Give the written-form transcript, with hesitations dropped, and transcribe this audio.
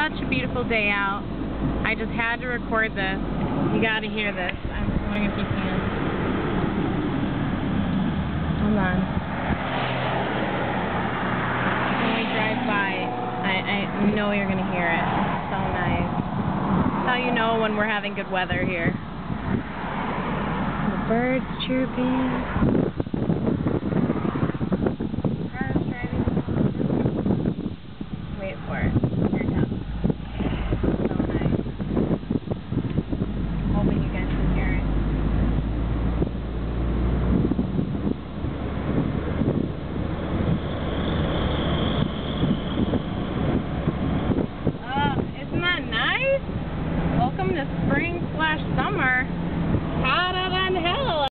such a beautiful day out. I just had to record this. You gotta hear this. I'm wondering if you can. Hold on. When we drive by, I know you're gonna hear it. It's so nice. That's how you know when we're having good weather here. The birds chirping.